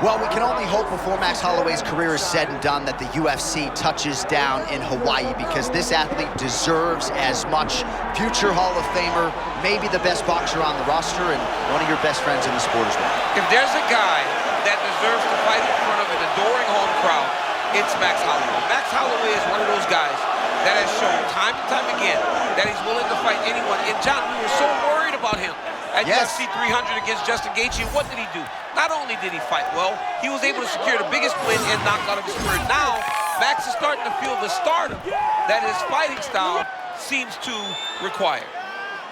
Well, we can only hope before Max Holloway's career is said and done that the UFC touches down in Hawaii, because this athlete deserves as much. Future Hall of Famer, maybe the best boxer on the roster, and one of your best friends in the sport as well. If there's a guy that deserves to fight in front of an adoring home crowd, it's Max Holloway. Max Holloway is one of those guys that has shown time and time again that he's willing to fight anyone. And John, we were so worried about him at UFC 300 against Justin Gaethje. What did he do? Not only did he fight well, he was able to secure the biggest win and knockout of his career. Now, Max is starting to feel the stardom that his fighting style seems to require.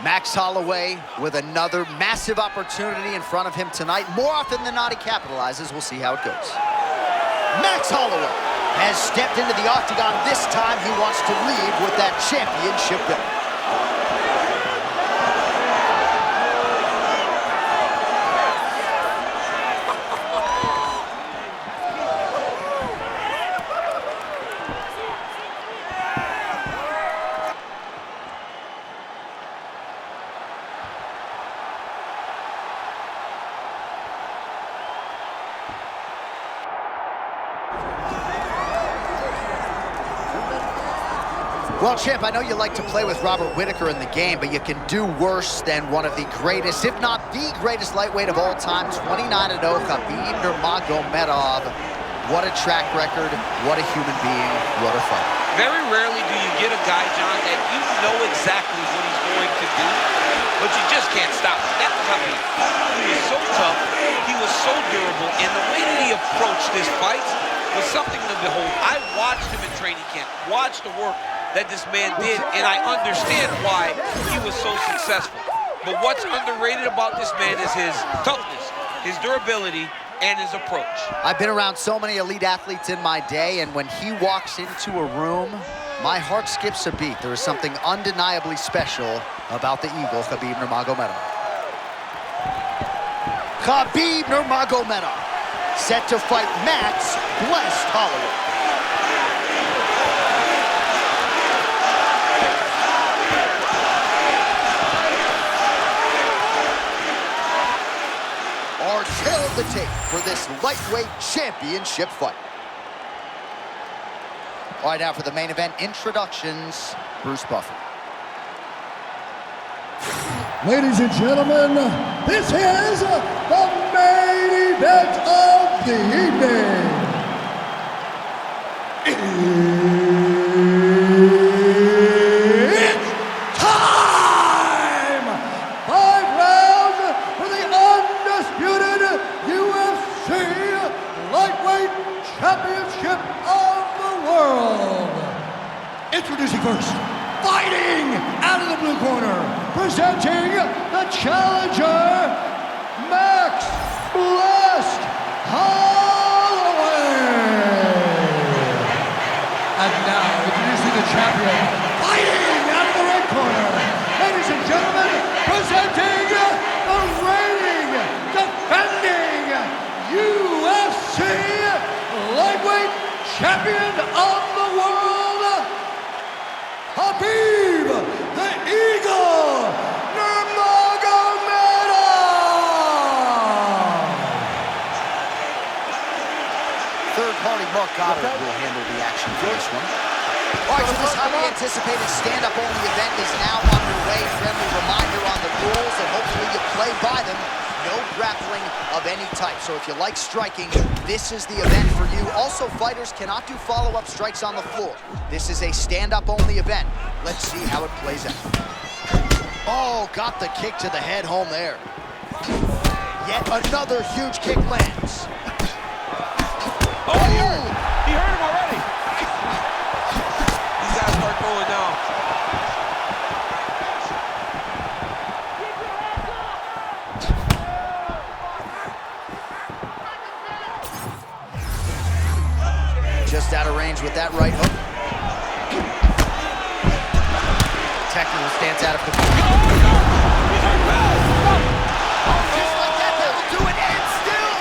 Max Holloway with another massive opportunity in front of him tonight. More often than not, he capitalizes. We'll see how it goes. Max Holloway has stepped into the octagon. This time, he wants to leave with that championship belt. Well, champ, I know you like to play with Robert Whittaker in the game, but you can do worse than one of the greatest, if not the greatest lightweight of all time, 29-0, Khabib Nurmagomedov. What a track record, what a human being, what a fight. Very rarely do you get a guy, John, that you know exactly what he's going to do, but you just can't stop him. That's Khabib. He was so tough, he was so durable, and the way that he approached this fight was something to behold. I watched him in training camp, watched the work that this man did, and I understand why he was so successful. But what's underrated about this man is his toughness, his durability, and his approach. I've been around so many elite athletes in my day, and when he walks into a room, my heart skips a beat. There is something undeniably special about the Eagle, Khabib Nurmagomedov. Khabib Nurmagomedov, set to fight Max Blessed Holloway. Our tail of the tape for this lightweight championship fight. All right, now for the main event introductions, Bruce Buffer. Ladies and gentlemen, this is the main event of the evening. It's time! 5 rounds for the undisputed UFC Lightweight Championship of the world. Introducing first, fighting out of the blue corner, presenting the challenger, Max Blessed Holloway. And now, introducing the champion, fighting out of the red corner, ladies and gentlemen, presenting the reigning, defending UFC Lightweight Champion of the world, Khabib, the Eagle, Nurmagomedov. Third-party Mark Goddard will handle the action for this one. All right, so this highly anticipated stand-up only event is now underway. Friendly reminder on the rules, and hopefully you play by them. No grappling of any type. So if you like striking, this is the event for you. Also, fighters cannot do follow-up strikes on the floor. This is a stand-up only event. Let's see how it plays out. Oh, got the kick to the head home there. Yet another huge kick lands. Oh, he hurt him already. These guys start going down. Just out of range with that right hook. Technical stance out of Khabib. Just like that, that'll do it, and still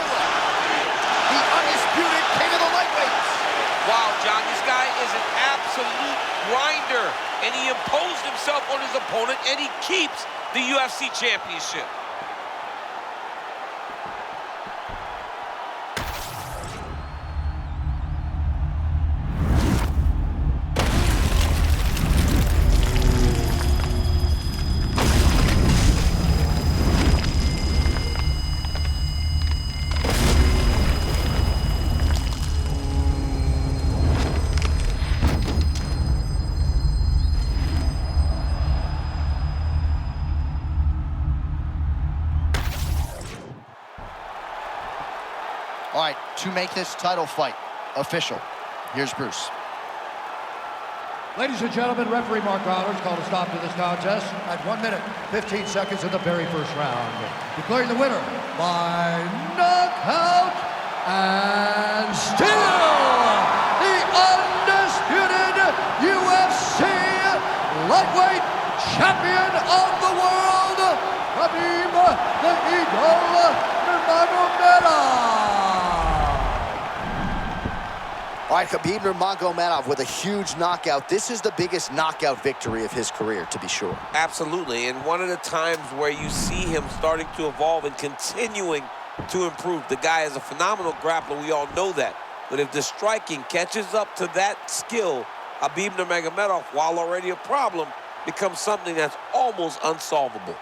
the undisputed king of the lightweights. Wow, John, this guy is an absolute grinder, and he imposed himself on his opponent, and he keeps the UFC championship. to make this title fight official. Here's Bruce. Ladies and gentlemen, referee Mark Rollins called a stop to this contest at 1 minute, 15 seconds in the very first round. Declaring the winner by knockout and still the undisputed UFC lightweight champion of the world, Khabib the Eagle Nurmagomedov. All right, Khabib Nurmagomedov with a huge knockout. This is the biggest knockout victory of his career, to be sure. Absolutely, and one of the times where you see him starting to evolve and continuing to improve. The guy is a phenomenal grappler, we all know that. But if the striking catches up to that skill, Khabib Nurmagomedov, while already a problem, becomes something that's almost unsolvable.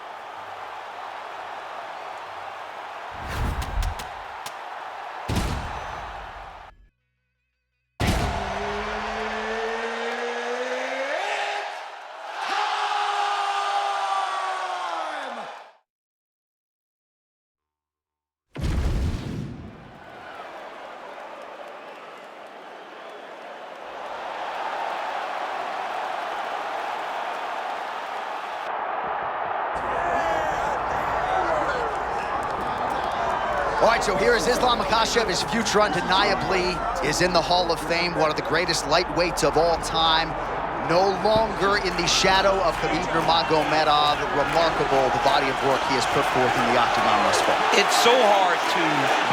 All right, so here is Islam Makhachev. His future undeniably is in the Hall of Fame, one of the greatest lightweights of all time. No longer in the shadow of Khabib Nurmagomedov. Remarkable, the body of work he has put forth in the octagon thus far. It's so hard to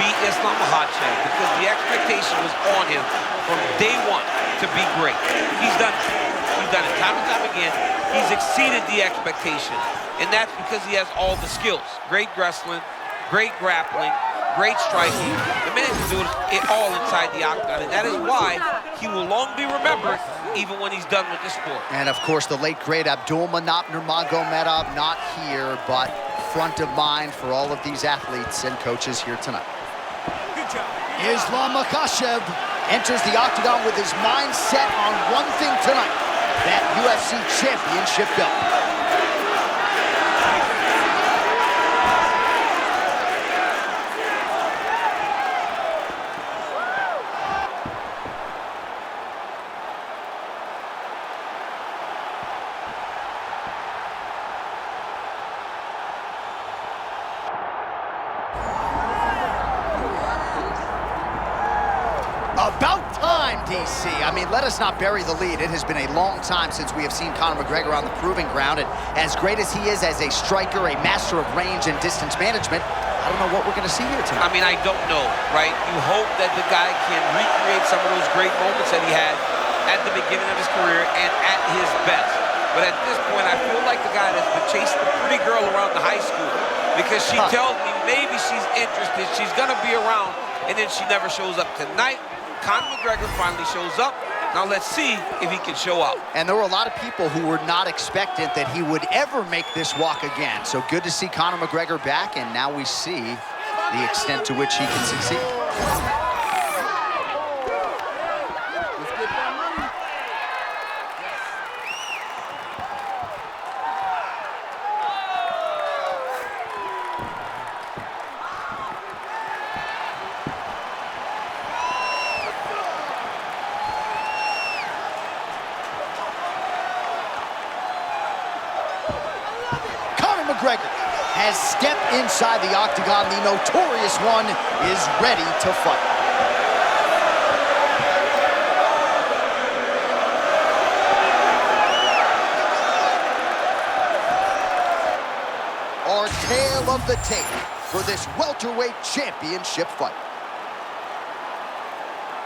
beat Islam Makhachev because the expectation was on him from day one to be great. He's done it time and time again. He's exceeded the expectation, and that's because he has all the skills. Great wrestling, great grappling, great striking. The man can do it all inside the octagon, and that is why he will long be remembered even when he's done with the sport. And of course, the late great Abdulmanap Nurmagomedov, not here, but front of mind for all of these athletes and coaches here tonight. Good job. Islam Makhachev enters the octagon with his mind set on one thing tonight, that UFC championship belt. About time, DC. I mean, let us not bury the lead. It has been a long time since we have seen Conor McGregor on the proving ground, and as great as he is as a striker, a master of range and distance management, I don't know what we're going to see here tonight. I mean, I don't know, right? You hope that the guy can recreate some of those great moments that he had at the beginning of his career and at his best. But at this point, I feel like the guy that's been chasing the pretty girl around the high school because she tells me maybe she's interested, she's going to be around, and then she never shows up. Tonight, Conor McGregor finally shows up. Now let's see if he can show up. And there were a lot of people who were not expectant that he would ever make this walk again. So good to see Conor McGregor back, and now we see the extent to which he can succeed. McGregor has stepped inside the octagon. The notorious one is ready to fight. Our tale of the tape for this welterweight championship fight.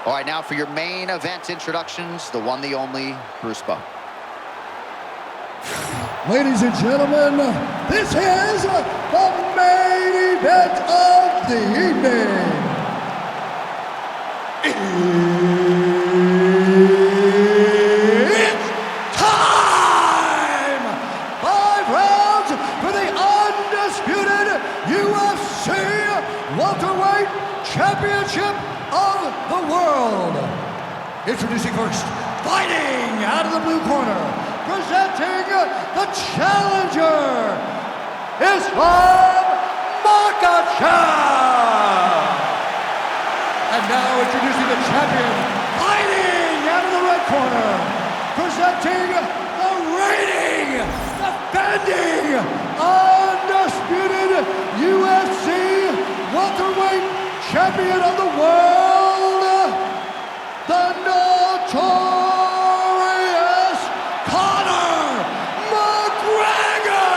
All right, now for your main event introductions, the one, the only, Bruce Bowe. Ladies and gentlemen, this is the main event of the evening. It's time! 5 rounds for the undisputed UFC Welterweight Championship of the World. Introducing first, fighting out of the blue corner, presenting the challenger, Islam Makhachev. And And now introducing the champion, fighting out of the red corner, presenting the reigning, defending, undisputed UFC welterweight champion of the world, the notorious Conor McGregor!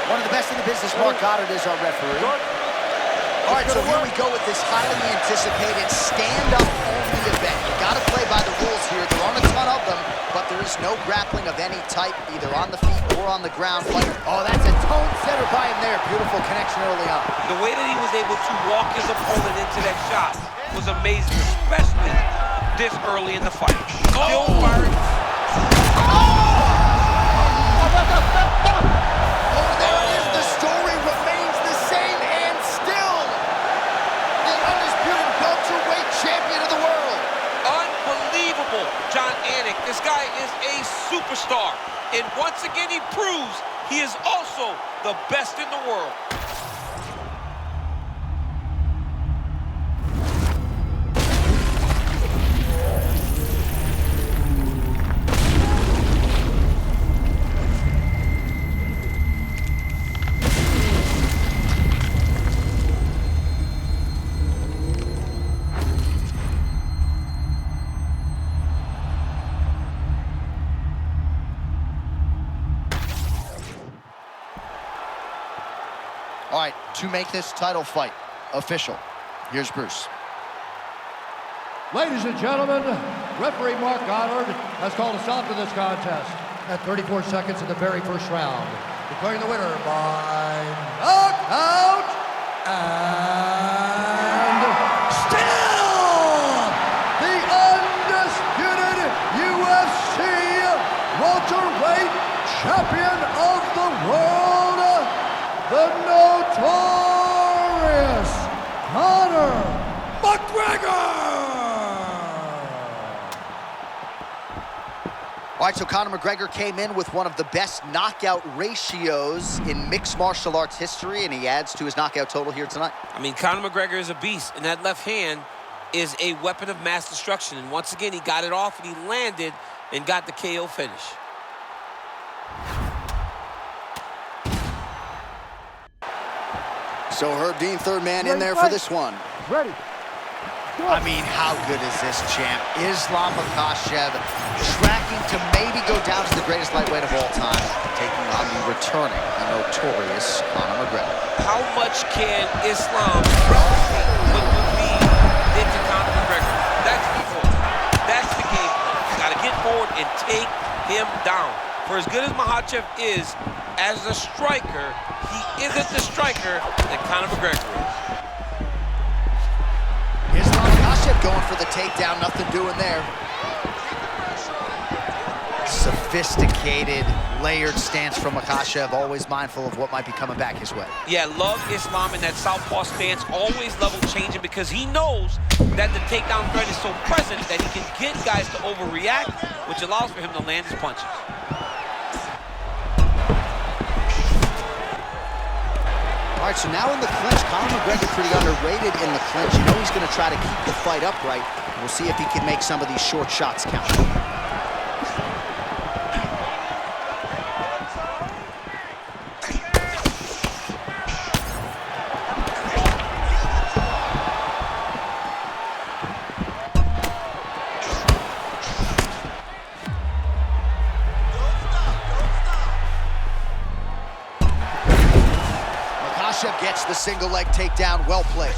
One of the best in the business, Mark Goddard, is our referee. All right, so here we go with this highly anticipated stand-up only event. You gotta play by the rules here. There aren't a ton of them, but there is no grappling of any type, either on the feet or on the ground. Oh, that's a tone setter by him there. Beautiful connection early on. The way that he was able to walk his opponent into that shot was amazing, especially this early in the fight. Still firing. There it is. The story remains the same, and still the undisputed welterweight champion of the world. Unbelievable, John Anik. This guy is a superstar. And once again, he proves he is also the best in the world. All right, to make this title fight official, here's Bruce. Ladies and gentlemen, referee Mark Goddard has called a stop to this contest at 34 seconds in the very first round, declaring the winner by knockout and still the undisputed UFC welterweight champion of the world, the notorious Conor McGregor! All right, so Conor McGregor came in with one of the best knockout ratios in mixed martial arts history, and he adds to his knockout total here tonight. I mean, Conor McGregor is a beast, and that left hand is a weapon of mass destruction. And once again, he got it off, and he landed and got the KO finish. So Herb Dean, third man in there for this one. Ready. I mean, how good is this champ? Islam Makhachev tracking to maybe go down as the greatest lightweight of all time, taking on the returning, the notorious Conor McGregor. How much can Islam replicate what Khabib did to Conor McGregor? That's the goal. That's the game plan. You got to get forward and take him down. For as good as Makhachev is as a striker, he isn't the striker that Conor McGregor is. Islam Makhachev going for the takedown, nothing doing there. Sophisticated, layered stance from Makhachev, always mindful of what might be coming back his way. Yeah, love Islam in that southpaw stance, always level changing, because he knows that the takedown threat is so present that he can get guys to overreact, which allows for him to land his punches. All right, so now in the clinch, Conor McGregor pretty underrated in the clinch. You know he's going to try to keep the fight upright. We'll see if he can make some of these short shots count. Makhachev gets the single leg takedown, well played.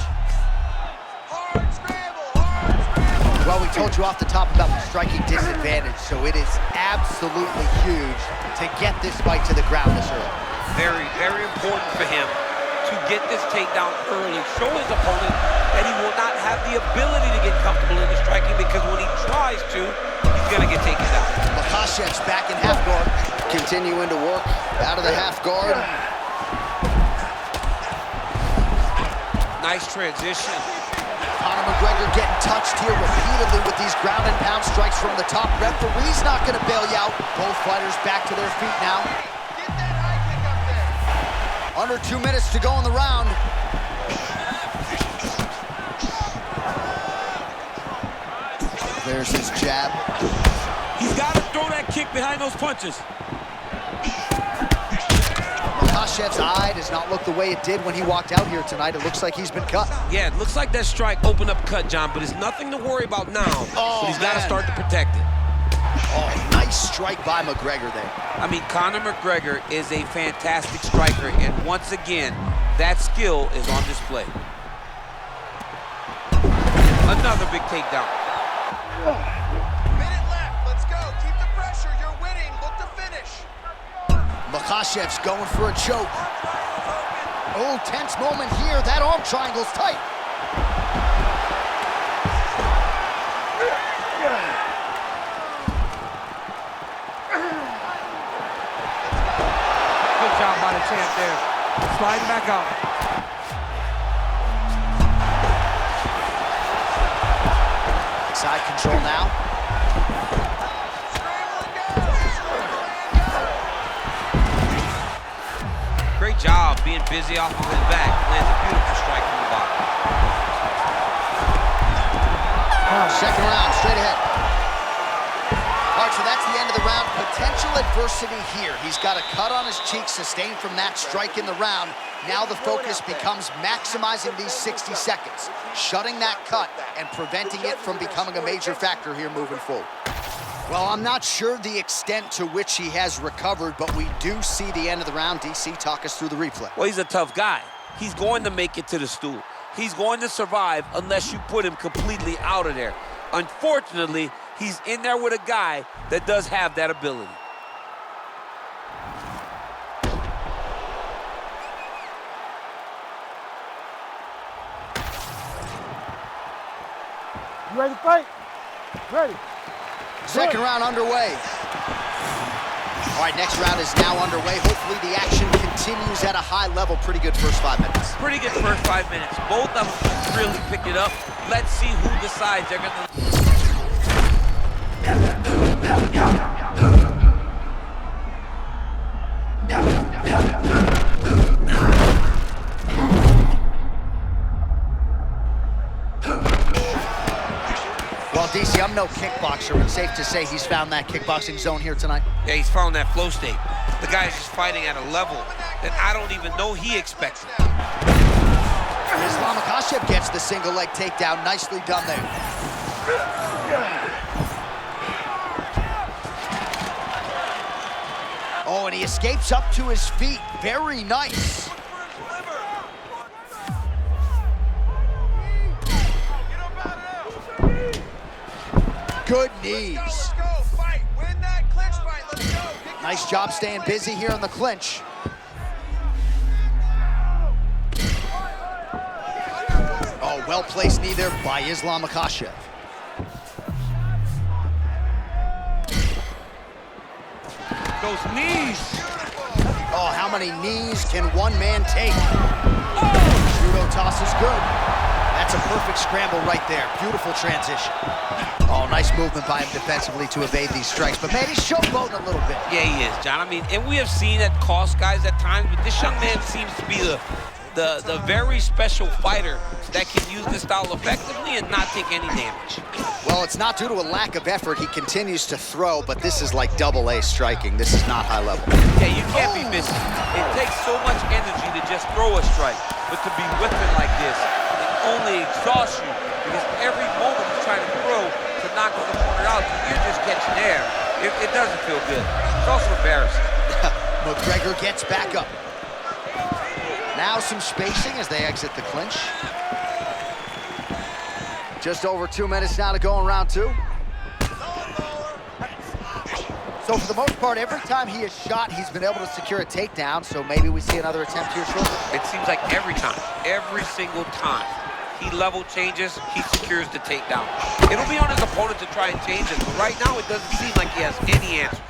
Well, we told you off the top about the striking disadvantage, so it is absolutely huge to get this fight to the ground this early. Very, very important for him to get this takedown early, show his opponent that he will not have the ability to get comfortable in the striking, because when he tries to, he's gonna get taken down. Makhachev's back in half guard, continuing to work out of the half guard. Nice transition. Conor McGregor getting touched here repeatedly with these ground and pound strikes from the top. Referee's not going to bail you out. Both fighters back to their feet now. Under 2 minutes to go in the round. There's his jab. He's got to throw that kick behind those punches. Makhachev's eye does not look the way it did when he walked out here tonight. It looks like he's been cut. Yeah, it looks like that strike opened up cut, John, but it's nothing to worry about now. Oh, but he's got to start to protect it. Oh, nice strike by McGregor there. I mean, Conor McGregor is a fantastic striker, and once again, that skill is on display. Another big takedown. Minute left. Let's go. Keep the pressure. You're winning. Look to finish. Makhachev's going for a choke. Oh, tense moment here. That arm triangle's tight. Good job by the champ there. Sliding back out. Side control now. Great job being busy off of his back. Lands a beautiful strike from the bottom. Second round, straight ahead. All right, so that's the end of the round. Potential adversity here. He's got a cut on his cheek sustained from that strike in the round. Now the focus becomes maximizing these 60 seconds, shutting that cut and preventing it from becoming a major factor here moving forward. Well, I'm not sure the extent to which he has recovered, but we do see the end of the round. DC, talk us through the replay. Well, he's a tough guy. He's going to make it to the stool. He's going to survive unless you put him completely out of there. Unfortunately, he's in there with a guy that does have that ability. You ready to fight? Ready. Second round underway. All right, next round is now underway. Hopefully the action continues at a high level. Pretty good first 5 minutes. Pretty good first 5 minutes. Both of them really picked it up. Let's see who decides they're going to... Well, DC, I'm no kickboxer, but safe to say he's found that kickboxing zone here tonight. Yeah, he's found that flow state. The guy's just fighting at a level that I don't even know he expected. Makhachev gets the single leg takedown. Nicely done there. Oh, and he escapes up to his feet. Very nice. Good knees. Let's go. Fight. Win that clinch fight. Let's go. Nice job staying busy here in the clinch. Oh, well-placed knee there by Islam Makhachev. Those knees. Oh, how many knees can one man take? Judo toss is good. That's a perfect scramble right there. Beautiful transition. Oh, nice movement by him defensively to evade these strikes, but man, he's showboating a little bit. Yeah, he is, John. I mean, and we have seen that cost guys at times, but this young man seems to be the very special fighter that can use this style effectively and not take any damage. Well, it's not due to a lack of effort. He continues to throw, but this is like double-A striking. This is not high level. Yeah, you can't be missing. It takes so much energy to just throw a strike, but to be whipping like this, it only exhausts you because every moment you're trying to throw to knock the opponent out, you're just catching air. It doesn't feel good. It's also embarrassing. McGregor gets back up. Now some spacing as they exit the clinch. Just over 2 minutes now to go in round two. So for the most part, every time he is shot, he's been able to secure a takedown. So maybe we see another attempt here shortly. It seems like every time, every single time, he level changes, he secures the takedown. It'll be on his opponent to try and change it, but right now it doesn't seem like he has any answer.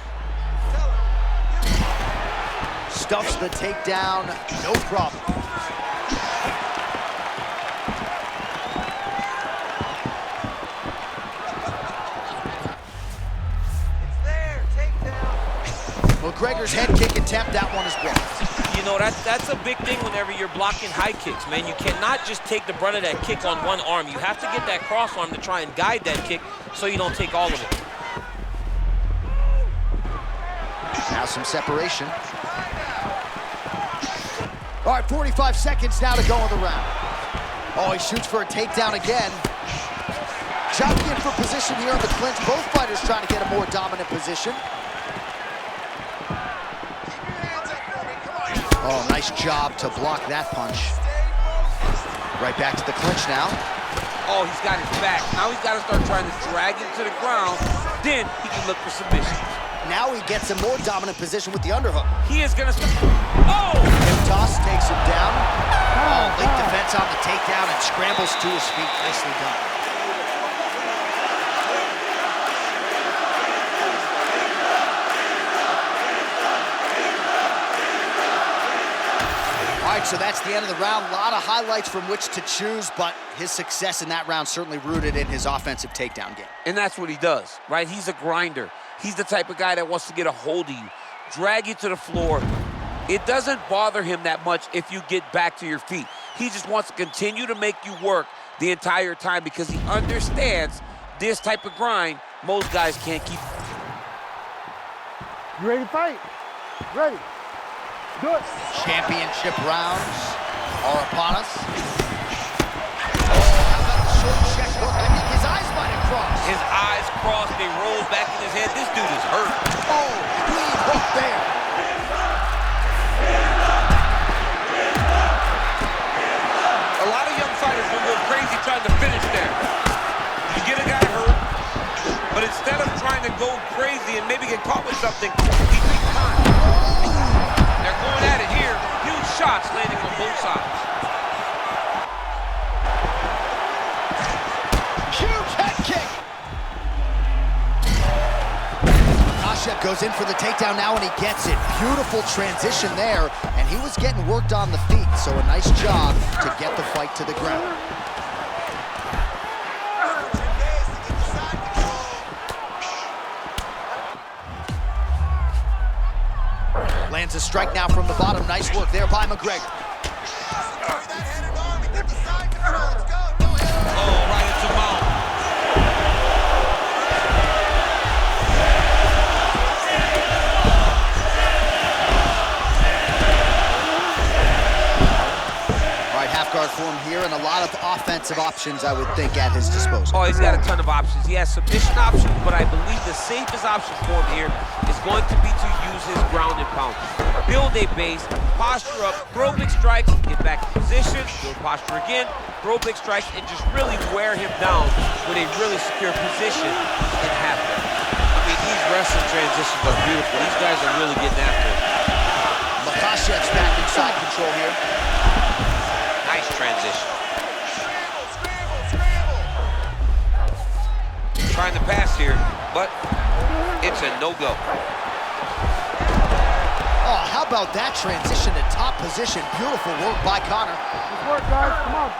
Stuffs the takedown, no problem. It's there. Takedown. McGregor's head kick attempt, that one is blocked. you know, that's a big thing whenever you're blocking high kicks, man. You cannot just take the brunt of that kick on one arm. You have to get that cross arm to try and guide that kick so you don't take all of it. Now some separation. All right, 45 seconds now to go in the round. Oh, he shoots for a takedown again. Jockeying for position here in the clinch. Both fighters trying to get a more dominant position. Oh, nice job to block that punch. Right back to the clinch now. Oh, he's got his back. Now he's got to start trying to drag him to the ground. Then he can look for submission. Now he gets a more dominant position with the underhook. He is going to... Oh! Hip toss takes him down. Oh, late defense on the takedown and scrambles to his feet. Nicely done. All right, so that's the end of the round. A lot of highlights from which to choose, but his success in that round certainly rooted in his offensive takedown game. And that's what he does, right? He's a grinder. He's the type of guy that wants to get a hold of you, drag you to the floor. It doesn't bother him that much if you get back to your feet. He just wants to continue to make you work the entire time because he understands this type of grind most guys can't keep. You ready to fight? Ready. Do it. Championship rounds are upon us. Oh, how about the short check hook? I think his eyes might have crossed. His eyes crossed, they roll back in his head. This dude is hurt. Oh, clean hook there. A lot of young fighters will go crazy trying to finish there. You get a guy hurt, but instead of trying to go crazy and maybe get caught with something, he takes time. They're going at it here. Huge shots landing on both sides. Huge head kick. Makhachev goes in for the takedown now, and he gets it. Beautiful transition there, and he was getting worked on the feet, so a nice job to get the fight to the ground. Lands a strike now from the bottom. Nice work there by McGregor. Oh, right into mount. All right, half guard for him here, and a lot of offensive options, I would think, at his disposal. Oh, he's got a ton of options. He has submission options, but I believe the safest option for him here is going to be to use his ground and pound. Build a base, posture up, throw big strikes, get back in position, build posture again, throw big strikes, and just really wear him down with a really secure position and have him. I mean, these wrestling transitions are beautiful. These guys are really getting after it. Makhachev's back inside control here. Nice transition. Trying to pass here, but it's a no-go. Oh, how about that transition to top position? Beautiful work by Conor. Good work, guys. Come on.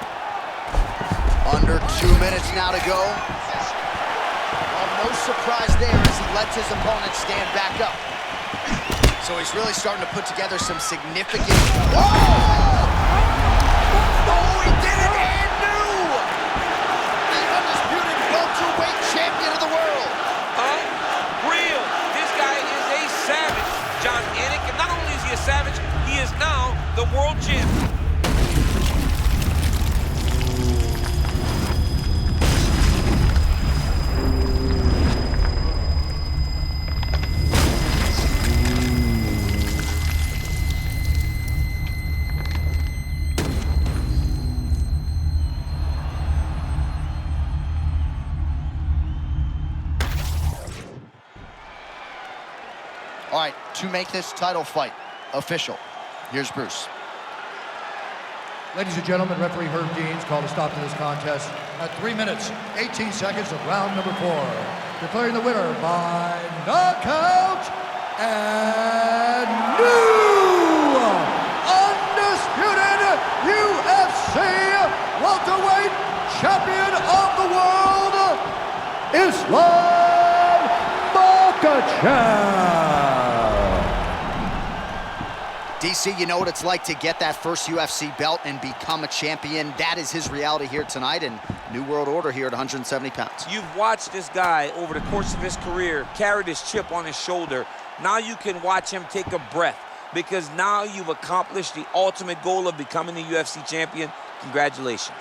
Under 2 minutes now to go. Well, no surprise there as he lets his opponent stand back up. So he's really starting to put together some significant... Whoa! Oh, he did it and knew! The undisputed welterweight champion of the world. Unreal. This guy is a savage, John Anik. And not only is he a savage, he is now the world champion. All right, to make this title fight official, here's Bruce. Ladies and gentlemen, referee Herb Deans called a stop to this contest at 3 minutes, 18 seconds of round number 4. Declaring the winner by knockout and new undisputed UFC welterweight champion of the world, Makhachev. DC, you know what it's like to get that first UFC belt and become a champion. That is his reality here tonight, and new world order here at 170 pounds. You've watched this guy over the course of his career carry this chip on his shoulder. Now you can watch him take a breath, because now you've accomplished the ultimate goal of becoming the UFC champion. Congratulations.